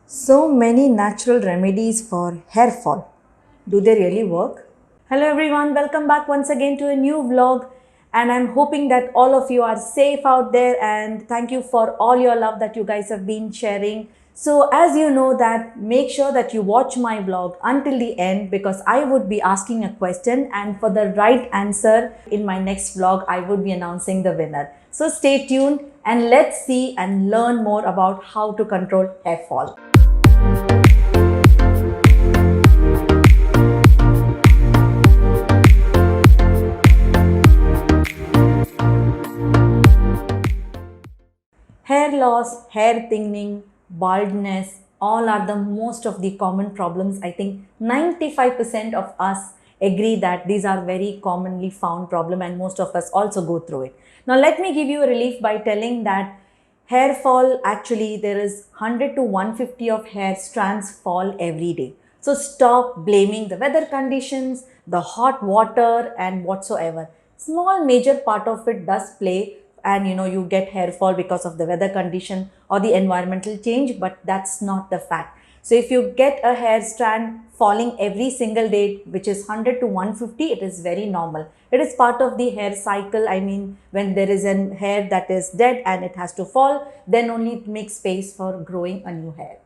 So many natural remedies for hair fall. Do they really work? Hello everyone, welcome back once again to a new vlog, and I'm hoping that all of you are safe out there, and thank you for all your love that you guys have been sharing. So as you know that, make sure that you watch my vlog until the end because I would be asking a question, and for the right answer in my next vlog I would be announcing the winner. So stay tuned and let's see and learn more about how to control hair fall. Hair loss, hair thinning, baldness, all are the most of the common problems. I think 95% of us agree that these are very commonly found problem and most of us also go through it. Now let me give you a relief by telling that hair fall, actually there is 100 to 150 of hair strands fall every day. So stop blaming the weather conditions, the hot water and whatsoever. Small major part of it does play, and you get hair fall because of the weather condition or the environmental change, but that's not the fact. So if you get a hair strand falling every single day, which is 100 to 150, it is very normal. It is part of the hair cycle. I mean, when there is a hair that is dead and it has to fall, then only it makes space for growing a new hair.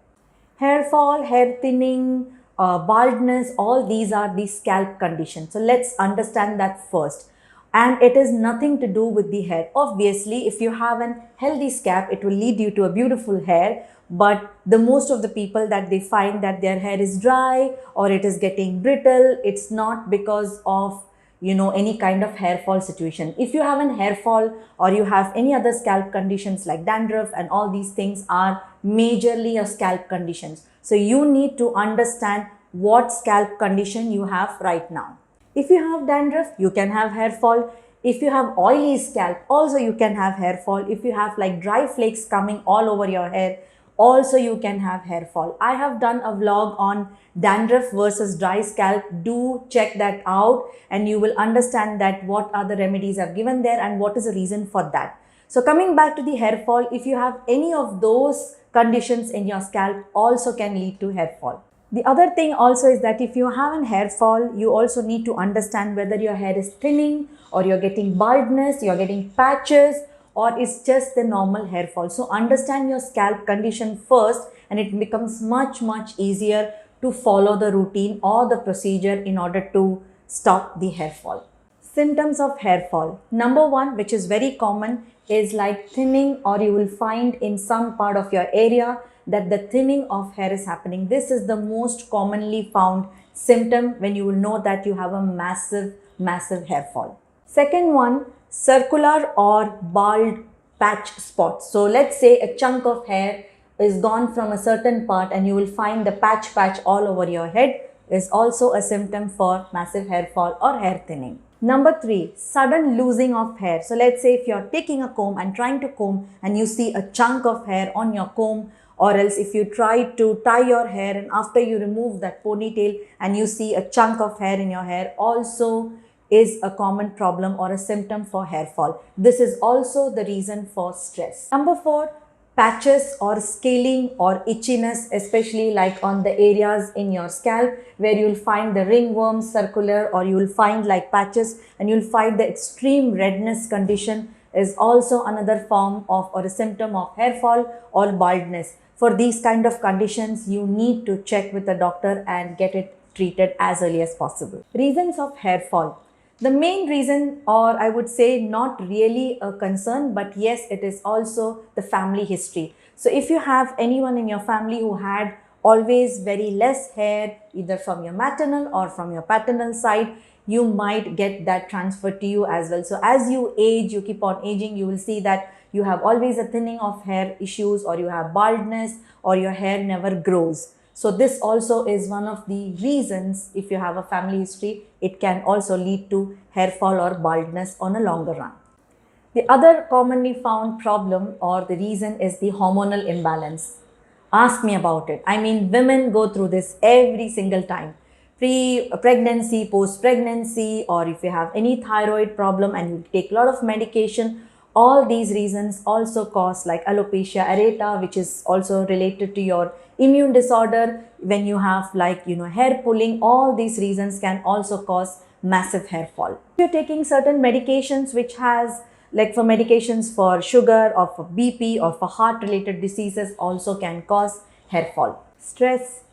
Hair fall, hair thinning, baldness, all these are the scalp conditions. So let's understand that first. And it is nothing to do with the hair. Obviously, if you have an healthy scalp, it will lead you to a beautiful hair. But the most of the people that they find that their hair is dry or it is getting brittle, it's not because of any kind of hair fall situation. If you have an hair fall or you have any other scalp conditions like dandruff, and all these things are majorly your scalp conditions. So you need to understand what scalp condition you have right now. If you have dandruff, you can have hair fall. If you have oily scalp, also you can have hair fall. If you have like dry flakes coming all over your hair, also you can have hair fall. I have done a vlog on dandruff versus dry scalp. Do check that out and you will understand that what are the remedies I've given there and what is the reason for that. So coming back to the hair fall, if you have any of those conditions in your scalp, also can lead to hair fall. The other thing also is that if you have a hair fall, you also need to understand whether your hair is thinning or you're getting baldness, you're getting patches, or it's just the normal hair fall. So understand your scalp condition first, and it becomes much easier to follow the routine or the procedure in order to stop the hair fall. Symptoms of hair fall. Number one, which is very common, is like thinning, or you will find in some part of your area that the thinning of hair is happening. This is the most commonly found symptom when you will know that you have a massive hair fall. Second one, circular or bald patch spots. So let's say a chunk of hair is gone from a certain part and you will find the patch all over your head, is also a symptom for massive hair fall or hair thinning. Number three, sudden losing of hair. So let's say if you're taking a comb and trying to comb and you see a chunk of hair on your comb, or else if you try to tie your hair and after you remove that ponytail and you see a chunk of hair in your hair, also is a common problem or a symptom for hair fall. This is also the reason for stress. Number four, patches or scaling or itchiness, especially like on the areas in your scalp where you'll find the ringworm, circular, or you'll find like patches and you'll find the extreme redness condition, is also another form of or a symptom of hair fall or baldness. For these kind of conditions, you need to check with the doctor and get it treated as early as possible. Reasons of hair fall. The main reason, or I would say not really a concern, but yes, it is also the family history. So if you have anyone in your family who had always very less hair, either from your maternal or from your paternal side, you might get that transferred to you as well. So as you age, you keep on aging, you will see that you have always a thinning of hair issues, or you have baldness, or your hair never grows. So this also is one of the reasons. If you have a family history, it can also lead to hair fall or baldness on a longer run. The other commonly found problem or the reason is the hormonal imbalance. Ask me about it. I mean, women go through this every single time. Pre-pregnancy, post-pregnancy, or if you have any thyroid problem and you take a lot of medication, All these reasons also cause like alopecia areata, which is also related to your immune disorder. When you have like, hair pulling, all these reasons can also cause massive hair fall. If you're taking certain medications which has like for medications for sugar or for BP or for heart related diseases also can cause hair fall. Stress,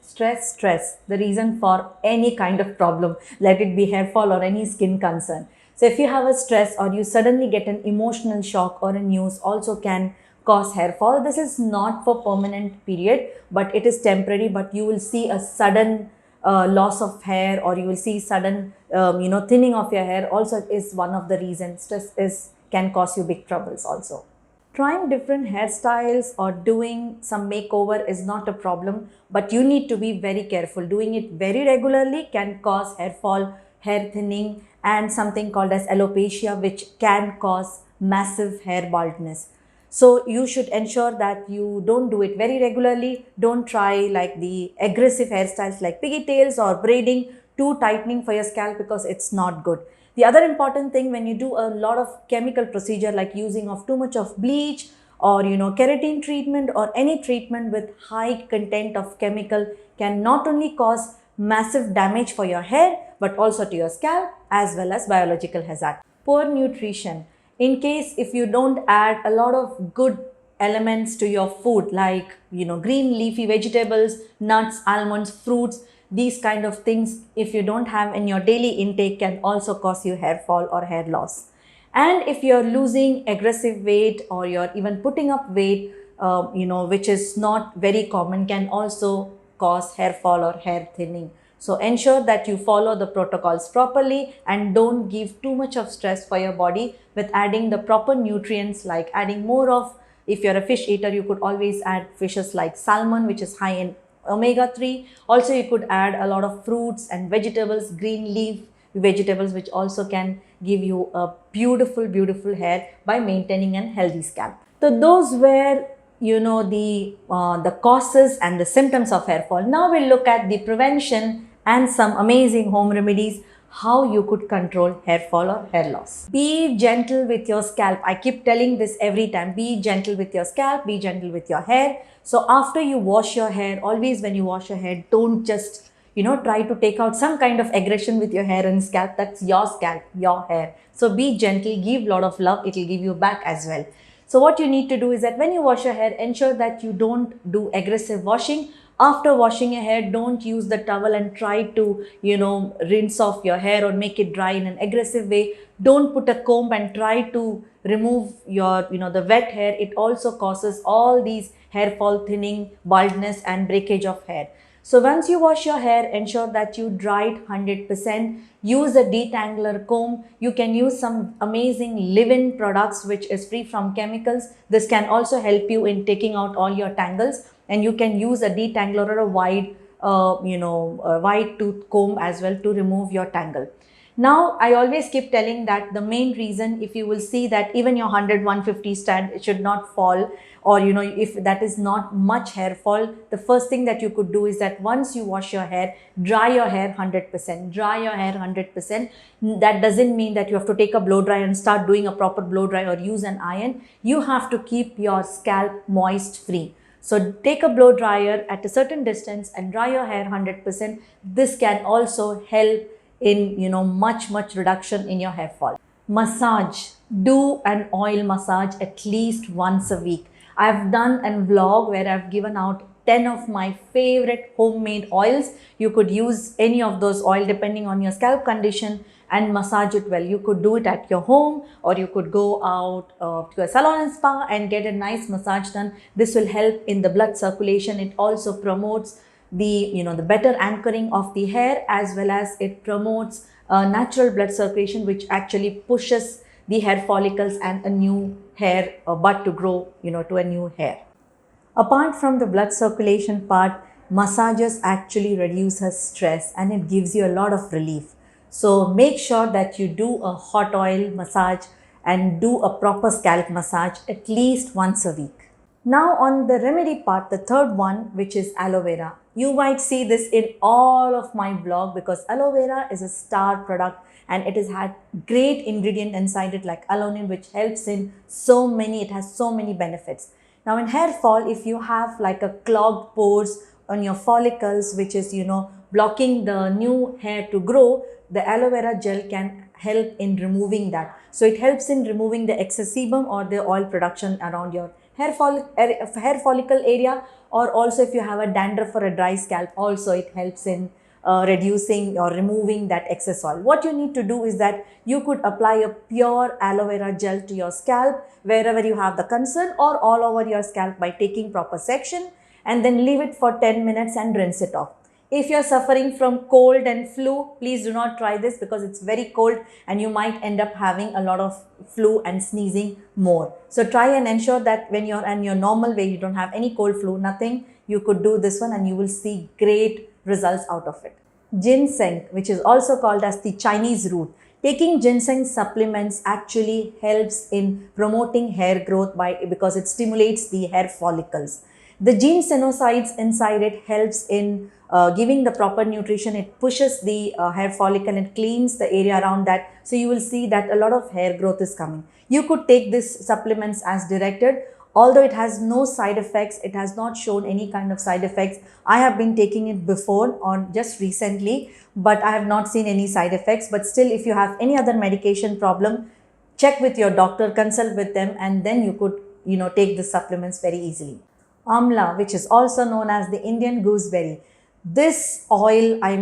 the reason for any kind of problem, let it be hair fall or any skin concern. So if you have a stress or you suddenly get an emotional shock or a news also can cause hair fall. This is not for permanent period, but it is temporary, but you will see a sudden loss of hair, or you will see sudden thinning of your hair also is one of the reasons. Stress is can cause you big troubles also. Trying different hairstyles or doing some makeover is not a problem, but you need to be very careful. Doing it very regularly can cause hair fall, hair thinning, and something called as alopecia, which can cause massive hair baldness. So you should ensure that you don't do it very regularly. Don't try like the aggressive hairstyles like pigtails or braiding, too tightening for your scalp, because it's not good. The other important thing, when you do a lot of chemical procedure like using of too much of bleach or keratin treatment or any treatment with high content of chemical, can not only cause massive damage for your hair but also to your scalp as well as biological hazard. Poor nutrition. In case if you don't add a lot of good elements to your food like green leafy vegetables, nuts, almonds, fruits, these kind of things, if you don't have in your daily intake, can also cause you hair fall or hair loss. And if you're losing aggressive weight or you're even putting up weight, which is not very common, can also cause hair fall or hair thinning. So ensure that you follow the protocols properly and don't give too much of stress for your body with adding the proper nutrients, like adding more of, if you're a fish eater, you could always add fishes like salmon, which is high in omega-3. Also, you could add a lot of fruits and vegetables, green leaf vegetables, which also can give you a beautiful hair by maintaining an healthy scalp. So those were the causes and the symptoms of hair fall. Now we'll look at the prevention and some amazing home remedies how you could control hair fall or hair loss. Be gentle with your scalp. I keep telling this every time. Be gentle with your scalp, be gentle with your hair. So after you wash your hair, always when you wash your hair, don't just try to take out some kind of aggression with your hair and scalp. That's your scalp, your hair. So be gentle, give a lot of love, it will give you back as well. So what you need to do is that when you wash your hair, ensure that you don't do aggressive washing. After washing your hair, don't use the towel and try to, rinse off your hair or make it dry in an aggressive way. Don't put a comb and try to remove your, the wet hair. It also causes all these hair fall, thinning, baldness and breakage of hair. So once you wash your hair, ensure that you dry it 100%. Use a detangler comb. You can use some amazing leave-in products which is free from chemicals. This can also help you in taking out all your tangles, and you can use a detangler or a wide tooth comb as well to remove your tangle. Now, I always keep telling that the main reason, if you will see that even your 100-150 stand, it should not fall, or if that is not much hair fall, the first thing that you could do is that once you wash your hair, dry your hair 100%. Dry your hair 100%. That doesn't mean that you have to take a blow dry and start doing a proper blow dry or use an iron. You have to keep your scalp moist free. So take a blow dryer at a certain distance and dry your hair 100%. This can also help in much reduction in your hair fall. Massage. Do an oil massage at least once a week. I've done a vlog where I've given out 10 of my favorite homemade oils. You could use any of those oil depending on your scalp condition and massage it well. You could do it at your home, or you could go out to a salon and spa and get a nice massage done. This will help in the blood circulation. It also promotes the better anchoring of the hair, as well as it promotes natural blood circulation, which actually pushes the hair follicles and a new hair bud to grow to a new hair. Apart from the blood circulation part, massages actually reduces stress and it gives you a lot of relief. So make sure that you do a hot oil massage and do a proper scalp massage at least once a week. Now on the remedy part, the third one, which is aloe vera. You might see this in all of my blog because aloe vera is a star product and it has had great ingredient inside it like alanine, which helps in so many, it has so many benefits. Now in hair fall, if you have like a clogged pores on your follicles, which is, blocking the new hair to grow, the aloe vera gel can help in removing that. So it helps in removing the excess sebum or the oil production around your hair follicle area, or also if you have a dandruff or a dry scalp, also it helps in reducing or removing that excess oil. What you need to do is that you could apply a pure aloe vera gel to your scalp wherever you have the concern or all over your scalp by taking proper section, and then leave it for 10 minutes and rinse it off. If you're suffering from cold and flu, please do not try this because it's very cold and you might end up having a lot of flu and sneezing more. So try and ensure that when you're in your normal way, you don't have any cold, flu, nothing, you could do this one and you will see great results out of it. Ginseng, which is also called as the Chinese root. Taking ginseng supplements actually helps in promoting hair growth because it stimulates the hair follicles. The ginsenosides inside it helps in giving the proper nutrition. It pushes the hair follicle and cleans the area around that. So you will see that a lot of hair growth is coming. You could take these supplements as directed. Although it has no side effects, it has not shown any kind of side effects. I have been taking it before or just recently, but I have not seen any side effects. But still, if you have any other medication problem, check with your doctor, consult with them, and then you could, take the supplements very easily. Amla, which is also known as the Indian gooseberry. This oil, I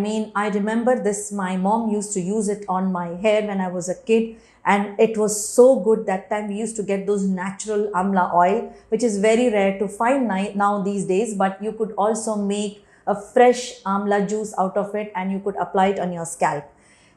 remember this, my mom used to use it on my hair when I was a kid, and it was so good. That time we used to get those natural amla oil, which is very rare to find now these days, but you could also make a fresh amla juice out of it and you could apply it on your scalp.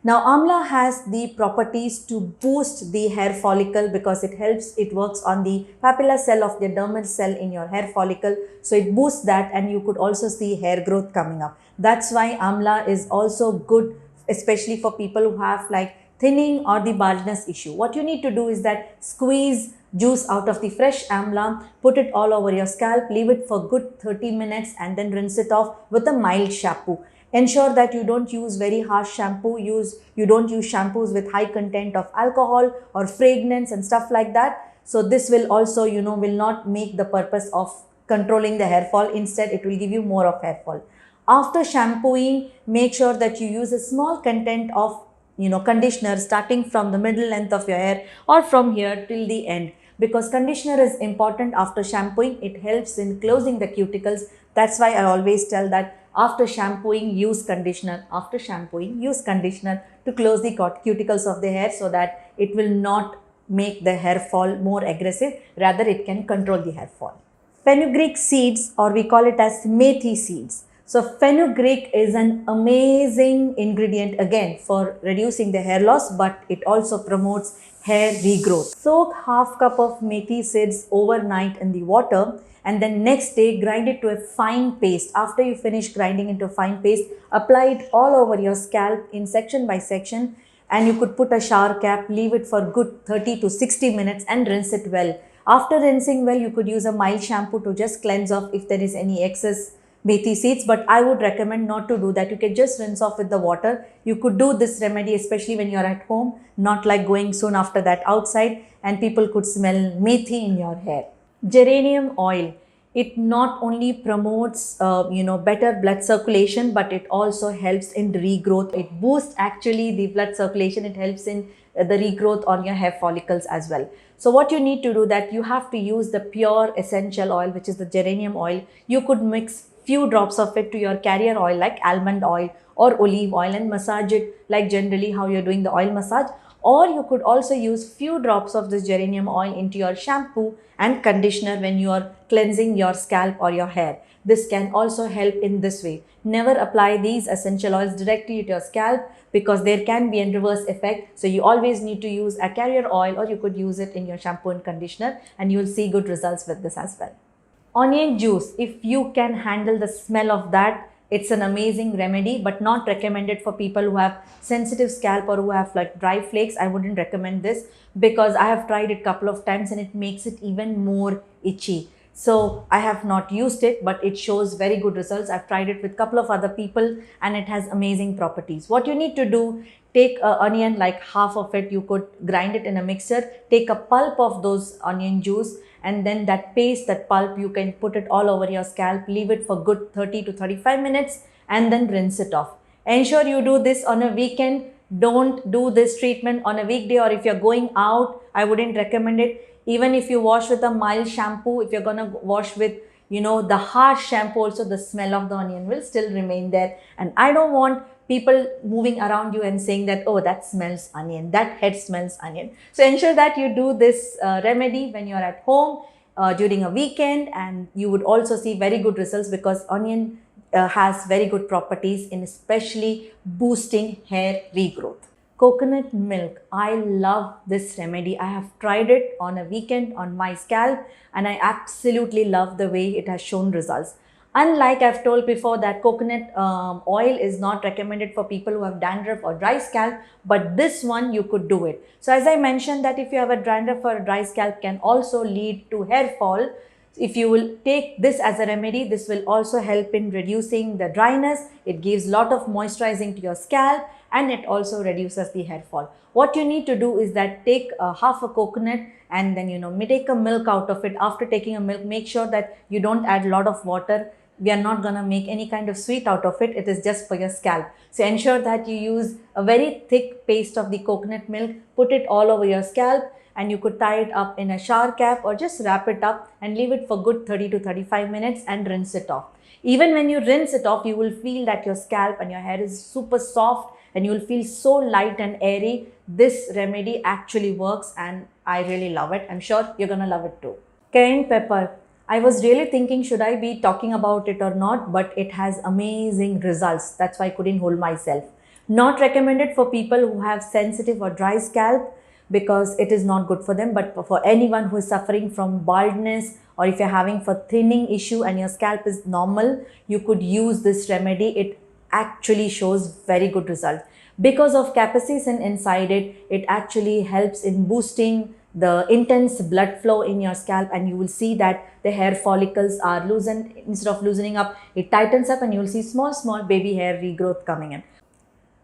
Now, amla has the properties to boost the hair follicle because it works on the papilla cell of the dermal cell in your hair follicle. So it boosts that and you could also see hair growth coming up. That's why amla is also good, especially for people who have like thinning or the baldness issue. What you need to do is that squeeze juice out of the fresh amla, put it all over your scalp, leave it for good 30 minutes and then rinse it off with a mild shampoo. Ensure that you don't use very harsh shampoo, you don't use shampoos with high content of alcohol or fragrance and stuff like that. So this will also, will not make the purpose of controlling the hair fall. Instead, it will give you more of hair fall. After shampooing, make sure that you use a small content of, conditioner starting from the middle length of your hair or from here till the end. Because conditioner is important after shampooing, it helps in closing the cuticles. That's why I always tell that after shampooing, use conditioner. After shampooing, use conditioner to close the cuticles of the hair so that it will not make the hair fall more aggressive. Rather, it can control the hair fall. Fenugreek seeds, or we call it as methi seeds. So fenugreek is an amazing ingredient again for reducing the hair loss, but it also promotes hair regrowth. Soak half cup of methi seeds overnight in the water and then next day grind it to a fine paste. After you finish grinding into a fine paste, apply it all over your scalp in section by section, and you could put a shower cap, leave it for good 30 to 60 minutes and rinse it well. After rinsing well, you could use a mild shampoo to just cleanse off if there is any excess methi seeds, but I would recommend not to do that. You can just rinse off with the water. You could do this remedy especially when you're at home, not like going soon after that outside and people could smell methi in your hair. Geranium oil. It not only promotes better blood circulation, but it also helps in regrowth. It boosts actually the blood circulation. It helps in the regrowth on your hair follicles as well. So what you need to do that you have to use the pure essential oil, which is the geranium oil. You could mix few drops of it to your carrier oil like almond oil or olive oil and massage it like generally how you're doing the oil massage. Or you could also use few drops of this geranium oil into your shampoo and conditioner when you are cleansing your scalp or your hair. This can also help in this way. Never apply these essential oils directly to your scalp because there can be a reverse effect. So you always need to use a carrier oil or you could use it in your shampoo and conditioner and you will see good results with this as well. Onion juice, if you can handle the smell of that, it's an amazing remedy, but not recommended for people who have sensitive scalp or who have like dry flakes. I wouldn't recommend this because I have tried it a couple of times and it makes it even more itchy. So I have not used it, but it shows very good results. I've tried it with a couple of other people and it has amazing properties. What you need to do, take an onion, like half of it, you could grind it in a mixer, take a pulp of those onion juice, and then that paste, that pulp, you can put it all over your scalp, leave it for good 30 to 35 minutes and then rinse it off. Ensure you do this on a weekend. Don't do this treatment on a weekday, or if you're going out, I wouldn't recommend it. Even if you wash with a mild shampoo, if you're gonna wash with, the harsh shampoo also, the smell of the onion will still remain there. And I don't want people moving around you and saying that, oh, that smells onion, that head smells onion. So ensure that you do this remedy when you're at home during a weekend, and you would also see very good results, because onion has very good properties in especially boosting hair regrowth. Coconut milk. I love this remedy. I have tried it on a weekend on my scalp and I absolutely love the way it has shown results. Unlike I've told before that coconut oil is not recommended for people who have dandruff or dry scalp, but this one you could do it. So as I mentioned that if you have a dandruff or a dry scalp can also lead to hair fall. If you will take this as a remedy, this will also help in reducing the dryness. It gives a lot of moisturizing to your scalp and it also reduces the hair fall. What you need to do is that take half a coconut and then take a milk out of it. After taking a milk, make sure that you don't add a lot of water. We are not going to make any kind of sweet out of it. It is just for your scalp. So ensure that you use a very thick paste of the coconut milk, put it all over your scalp, and you could tie it up in a shower cap or just wrap it up and leave it for good 30 to 35 minutes and rinse it off. Even when you rinse it off, you will feel that your scalp and your hair is super soft and you will feel so light and airy. This remedy actually works and I really love it. I'm sure you're going to love it too. Cayenne pepper. I was really thinking, should I be talking about it or not, but it has amazing results. That's why I couldn't hold myself. Not recommended for people who have sensitive or dry scalp, because it is not good for them, but for anyone who is suffering from baldness, or if you're having for thinning issue and your scalp is normal, you could use this remedy. It actually shows very good result. Because of capsaicin inside it, it actually helps in boosting the intense blood flow in your scalp, and you will see that the hair follicles are loosened. Instead of loosening up, it tightens up and you will see small baby hair regrowth coming in.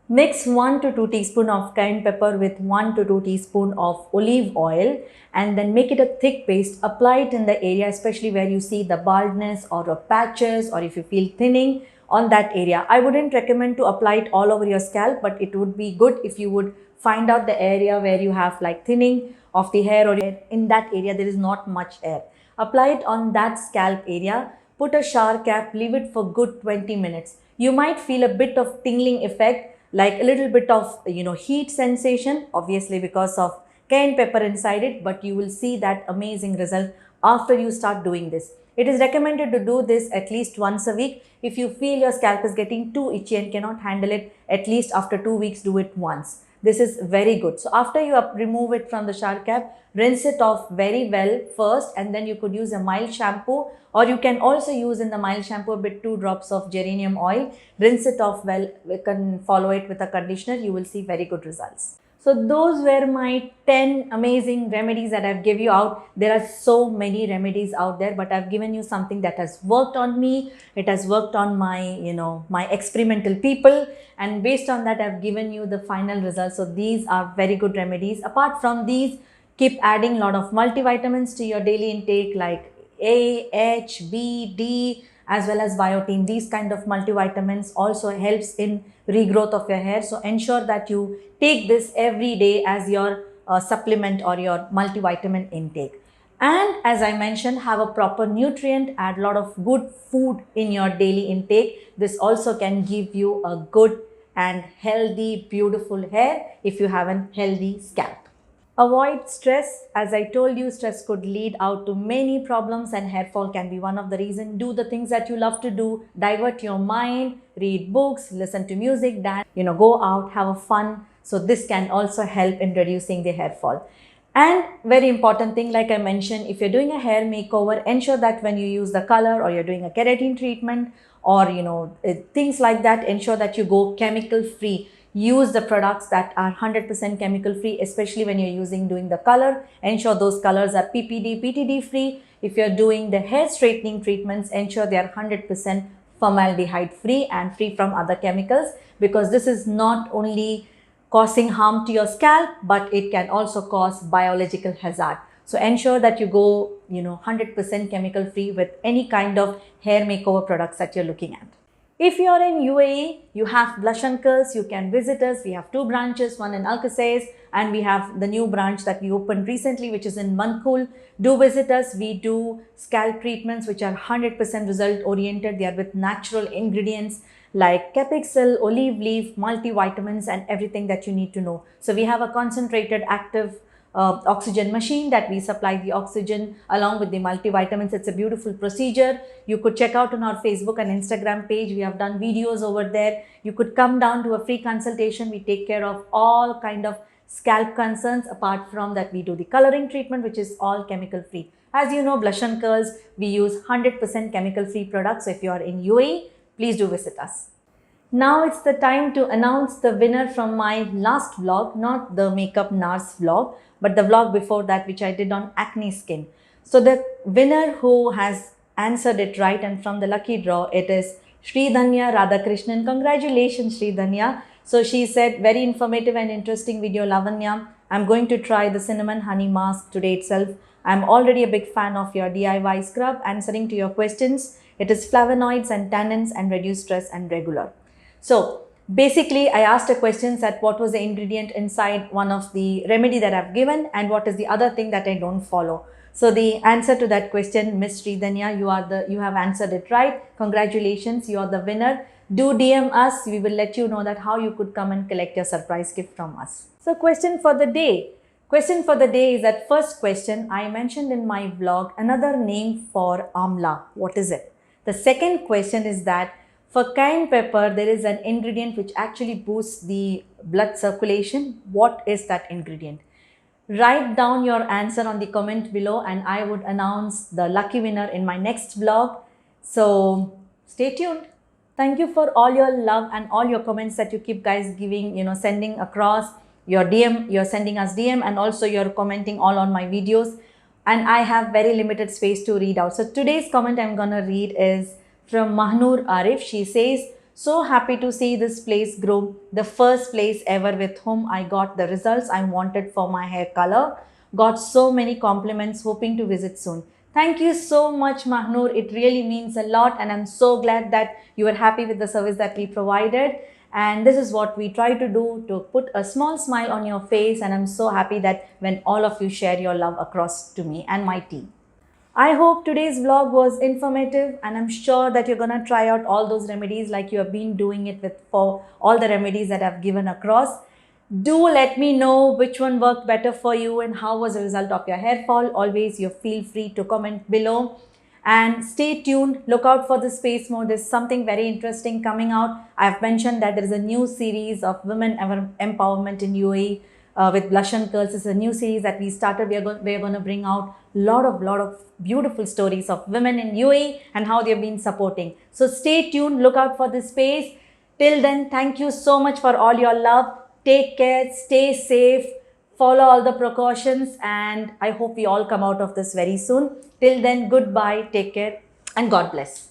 Mix 1 to 2 teaspoon of cayenne pepper with 1 to 2 teaspoon of olive oil and then make it a thick paste. Apply it in the area, especially where you see the baldness or patches, or if you feel thinning on that area. I wouldn't recommend to apply it all over your scalp, but it would be good if you would find out the area where you have like thinning of the hair, or in that area there is not much hair. Apply it on that scalp area. Put a shower cap, leave it for good 20 minutes. You might feel a bit of tingling effect, like a little bit of heat sensation, obviously because of cayenne pepper inside it, but you will see that amazing result after you start doing this. It is recommended to do this at least once a week. If you feel your scalp is getting too itchy and cannot handle it, at least after 2 weeks do it once. This is very good. So after you remove it from the shower cap, rinse it off very well first, and then you could use a mild shampoo, or you can also use in the mild shampoo a bit 2 drops of geranium oil. Rinse it off well. We can follow it with a conditioner. You will see very good results. So those were my 10 amazing remedies that I've given you out. There are so many remedies out there, but I've given you something that has worked on me. It has worked on my, my experimental people. And based on that, I've given you the final results. So these are very good remedies. Apart from these, keep adding a lot of multivitamins to your daily intake, like A, H, B, D, as well as biotin. These kind of multivitamins also helps in regrowth of your hair. So ensure that you take this every day as your supplement or your multivitamin intake. And as I mentioned, have a proper nutrient, add a lot of good food in your daily intake. This also can give you a good and healthy, beautiful hair if you have a healthy scalp. Avoid stress. As I told you, stress could lead out to many problems and hair fall can be one of the reasons. Do the things that you love to do. Divert your mind, read books, listen to music, dance, go out, have a fun. So this can also help in reducing the hair fall. And very important thing, like I mentioned, if you're doing a hair makeover, ensure that when you use the color or you're doing a keratin treatment or things like that, ensure that you go chemical free. Use the products that are 100% chemical free, especially when you're doing the color. Ensure those colors are PPD, PTD free. if you're doing the hair straightening treatments, ensure they are 100% formaldehyde free and free from other chemicals, because this is not only causing harm to your scalp, but it can also cause biological hazard. So ensure that you go 100% chemical free with any kind of hair makeover products that you're looking at. If you're in UAE, you have Blush and Curls, you can visit us. We have 2 branches, one in Al Qusais, and we have the new branch that we opened recently, which is in Mankul. Do visit us. We do scalp treatments which are 100% result oriented. They are with natural ingredients like Capixel, olive leaf, multivitamins, and everything that you need to know. So we have a concentrated active oxygen machine that we supply the oxygen along with the multivitamins. It's a beautiful procedure. You could check out on our Facebook and Instagram page. We have done videos over there. You could come down to a free consultation. We take care of all kind of scalp concerns. Apart from that, we do the coloring treatment, which is all chemical free. As you know, Blush and Curls, we use 100% chemical free products. So if you are in UAE, please do visit us. Now it's the time to announce the winner from my last vlog, not the Makeup Nars vlog, but the vlog before that, which I did on acne skin. So the winner who has answered it right, and from the lucky draw, it is Sridhanya Radhakrishnan. Congratulations, Sridhanya. So she said, very informative and interesting video, Lavanya. I'm going to try the cinnamon honey mask today itself. I'm already a big fan of your DIY scrub. Answering to your questions, it is flavonoids and tannins and reduce stress and regular. So basically, I asked a question that what was the ingredient inside one of the remedy that I've given, and what is the other thing that I don't follow. So the answer to that question, Miss Sridhanya, you have answered it right. Congratulations, you are the winner. Do DM us. We will let you know that how you could come and collect your surprise gift from us. So question for the day. Question for the day is that first question I mentioned in my vlog, another name for amla. What is it? The second question is that for cayenne pepper, there is an ingredient which actually boosts the blood circulation. What is that ingredient? Write down your answer on the comment below, and I would announce the lucky winner in my next vlog. So stay tuned. Thank you for all your love and all your comments that you keep guys giving, sending across your DM. You're sending us DM, and also you're commenting all on my videos. And I have very limited space to read out. So today's comment I'm gonna read is from Mahnur Arif. She says, so happy to see this place grow. The first place ever with whom I got the results I wanted for my hair color. Got so many compliments, hoping to visit soon. Thank you so much, Mahnur. It really means a lot, and I'm so glad that you are happy with the service that we provided. And this is what we try to do, to put a small smile on your face. And I'm so happy that when all of you share your love across to me and my team. I hope today's vlog was informative, and I'm sure that you're gonna try out all those remedies like you have been doing it for all the remedies that I've given across. Do let me know which one worked better for you and how was the result of your hair fall. Always you feel free to comment below. And stay tuned, look out for the Space Mode. There's something very interesting coming out. I've mentioned that there is a new series of women empowerment in UAE with Blush and Curls. It's a new series that we started. We're going to bring out lot of beautiful stories of women in UAE and how they've been supporting. So stay tuned, look out for this space. Till then, thank you so much for all your love. Take care, stay safe, follow all the precautions, and I hope we all come out of this very soon. Till then, goodbye, take care, and God bless.